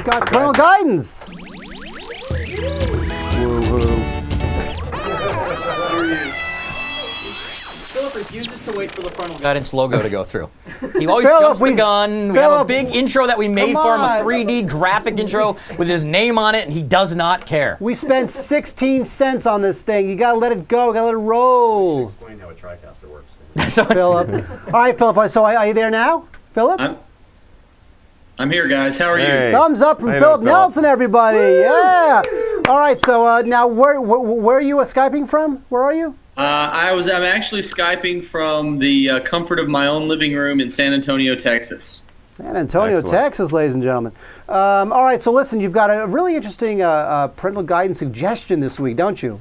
got Parental Guidance. Woo-hoo. Philip refuses to wait for the Parental Guidance logo to go through. He always jumps the gun. We have a big intro that we made for him, a 3D graphic intro with his name on it, and he does not care. We spent 16 cents on this thing. You gotta let it go. Gotta let it roll. Explain how a TriCaster works. Philip. All right, Philip. So are you there now, Philip? I'm here, guys. How are you? Thumbs up from Philip Nelson, everybody. Yeah. All right. So now, where are you Skyping from? Where are you? I'm actually Skyping from the comfort of my own living room in San Antonio, Texas. San Antonio, Texas, ladies and gentlemen. All right. So listen, you've got a really interesting parental guidance suggestion this week, don't you?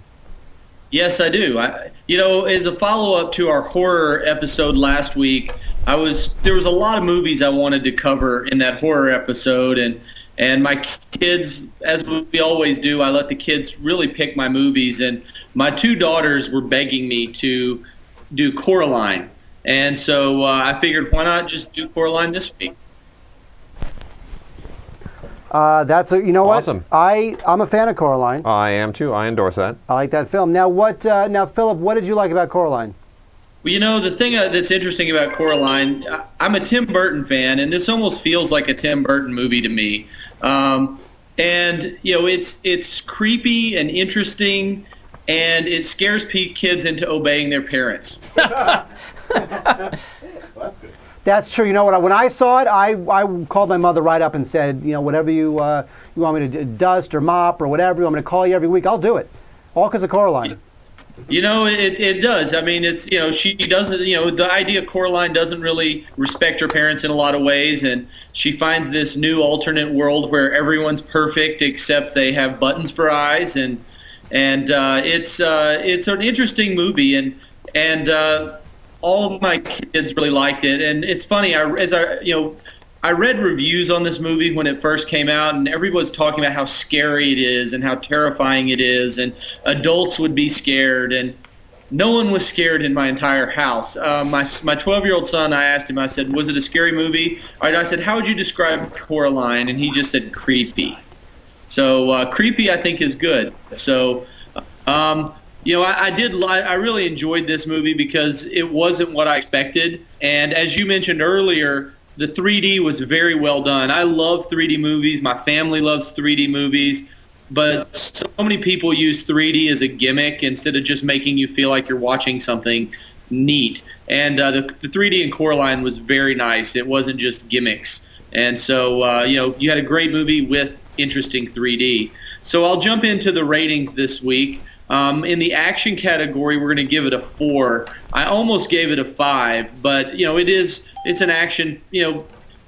Yes, I do. As a follow-up to our horror episode last week, there was a lot of movies I wanted to cover in that horror episode, and my kids, as we always do, I let the kids really pick my movies, and my two daughters were begging me to do Coraline, and so I figured, why not just do Coraline this week? You know what? Awesome. I'm a fan of Coraline. I am too. I endorse that. I like that film. Now, Philip, what did you like about Coraline? Well, the thing that's interesting about Coraline, I'm a Tim Burton fan, and this almost feels like a Tim Burton movie to me. It's creepy and interesting, and it scares kids into obeying their parents. Well, that's good. That's true. You know what? When I saw it, I called my mother right up and said, whatever you want me to dust or mop or whatever you want me to call you every week, I'll do it. All because of Coraline. It does. I mean, she doesn't, the idea of Coraline doesn't really respect her parents in a lot of ways, and she finds this new alternate world where everyone's perfect except they have buttons for eyes, and it's an interesting movie, and all of my kids really liked it. And it's funny, I read reviews on this movie when it first came out, and everybody's talking about how scary it is and how terrifying it is, and adults would be scared, and no one was scared in my entire house. My 12-year-old son, I asked him, I said, was it a scary movie? I said, how would you describe Coraline? And he just said creepy. So creepy, I think, is good. So I really enjoyed this movie because it wasn't what I expected. And as you mentioned earlier, the 3D was very well done. I love 3D movies. My family loves 3D movies. But so many people use 3D as a gimmick instead of just making you feel like you're watching something neat. And the 3D in Coraline was very nice. It wasn't just gimmicks. And so, you had a great movie with interesting 3D. So I'll jump into the ratings this week. In the action category, we're going to give it a 4. I almost gave it a 5, but it's an action.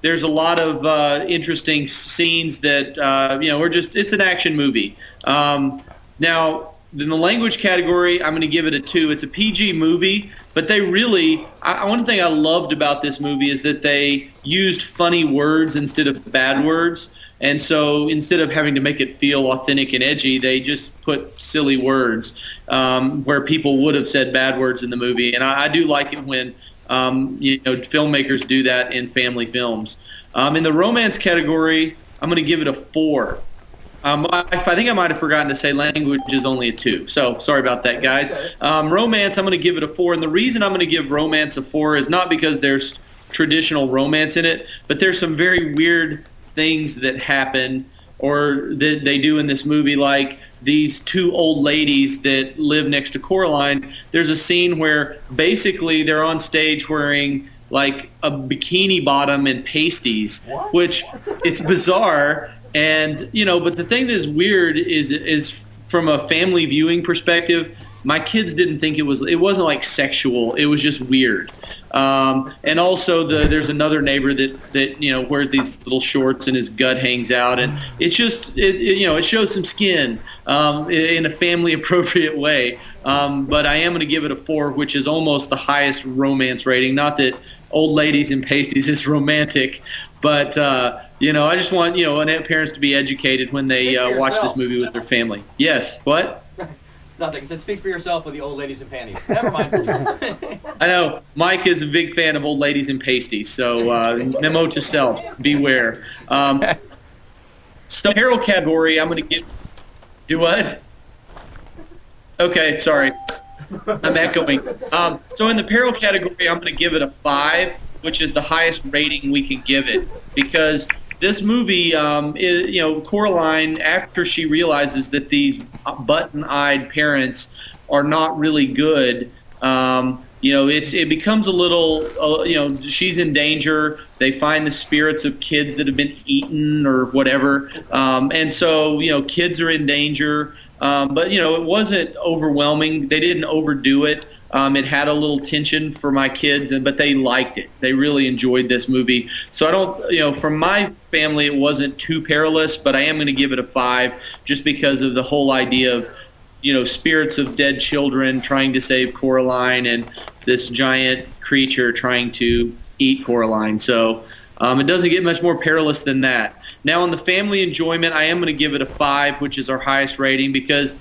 There's a lot of interesting scenes that it's an action movie. Now, in the language category, I'm going to give it a 2. It's a PG movie, but they really. One thing I loved about this movie is that they used funny words instead of bad words. And so instead of having to make it feel authentic and edgy, they just put silly words where people would have said bad words in the movie. And I do like it when filmmakers do that in family films. In the romance category, I'm going to give it a 4. I think I might have forgotten to say language is only a 2. So sorry about that, guys. Romance, I'm going to give it a 4. And the reason I'm going to give romance a 4 is not because there's traditional romance in it, but there's some very weird things that happen or that they do in this movie, like these two old ladies that live next to Coraline. There's a scene where basically they're on stage wearing like a bikini bottom and pasties, which it's bizarre. And, but the thing that is weird is from a family viewing perspective, my kids didn't think it wasn't like sexual. It was just weird. And also there's another neighbor that wears these little shorts and his gut hangs out, and it's just it shows some skin in a family appropriate way. But I am going to give it a 4, which is almost the highest romance rating. Not that old ladies in pasties is romantic, but I just want parents to be educated when they watch this movie with their family. Yes. What? Nothing. He said, speak for yourself with the old ladies in panties. Never mind. I know. Mike is a big fan of old ladies in pasties, so memo to self, beware. So apparel category, I'm going to give. Do what? Okay, sorry. I'm echoing. So in the apparel category, I'm going to give it a 5, which is the highest rating we can give it, because this movie, Coraline, after she realizes that these button-eyed parents are not really good, it becomes a little, she's in danger. They find the spirits of kids that have been eaten or whatever, and so kids are in danger. But it wasn't overwhelming. They didn't overdo it. It had a little tension for my kids, but they liked it. They really enjoyed this movie. So I don't, from my family, it wasn't too perilous, but I am going to give it a 5 just because of the whole idea of, spirits of dead children trying to save Coraline and this giant creature trying to eat Coraline. So it doesn't get much more perilous than that. Now, on the family enjoyment, I am going to give it a 5, which is our highest rating, because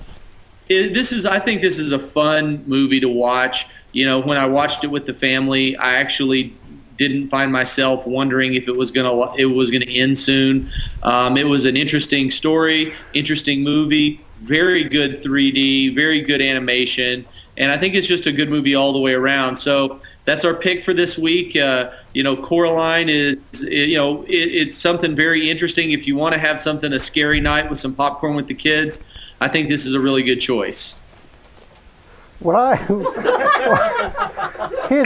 I think this is a fun movie to watch. When I watched it with the family, I actually didn't find myself wondering if it was gonna end soon. It was an interesting story, interesting movie, very good 3D, very good animation, and I think it's just a good movie all the way around. So that's our pick for this week. Coraline is, it's something very interesting. If you want to have a scary night with some popcorn with the kids, I think this is a really good choice. Here's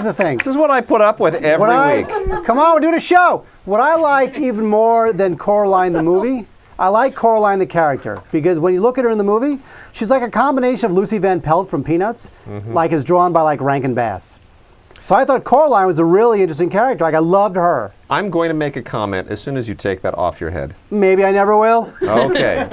the thing. This is what I put up with every week. Come on, we're doing a show. What I like even more than Coraline the movie, I like Coraline the character, because when you look at her in the movie, she's like a combination of Lucy Van Pelt from Peanuts, like is drawn by like Rankin Bass. So I thought Coraline was a really interesting character. Like, I loved her. I'm going to make a comment as soon as you take that off your head. Maybe I never will. Okay.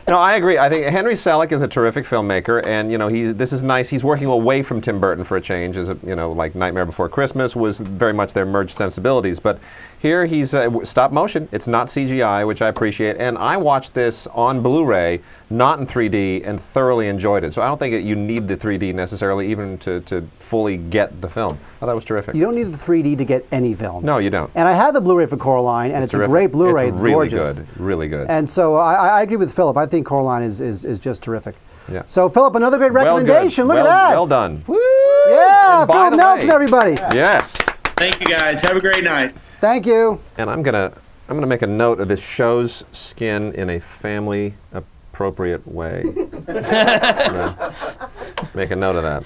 No, I agree. I think Henry Selick is a terrific filmmaker, and this is nice. He's working away from Tim Burton for a change. Like Nightmare Before Christmas was very much their merged sensibilities, but here he's stop motion. It's not CGI, which I appreciate, and I watched this on Blu-ray, not in 3D, and thoroughly enjoyed it. So I don't think you need the 3D necessarily, even to fully get the film. Oh, that was terrific. You don't need the 3D to get any film. No, you don't. And I had the Blu-ray for Coraline, and it's a great Blu-ray. It's really gorgeous. good, really good. And so I agree with Philip. I think Coraline is just terrific. Yeah. So Philip, another great recommendation. Look at that. Well done. Woo! Yeah, Philip Nelson, everybody. Yes. Thank you, guys. Have a great night. Thank you. And I'm gonna make a note of this show's skin in a family appropriate way. Make a note of that.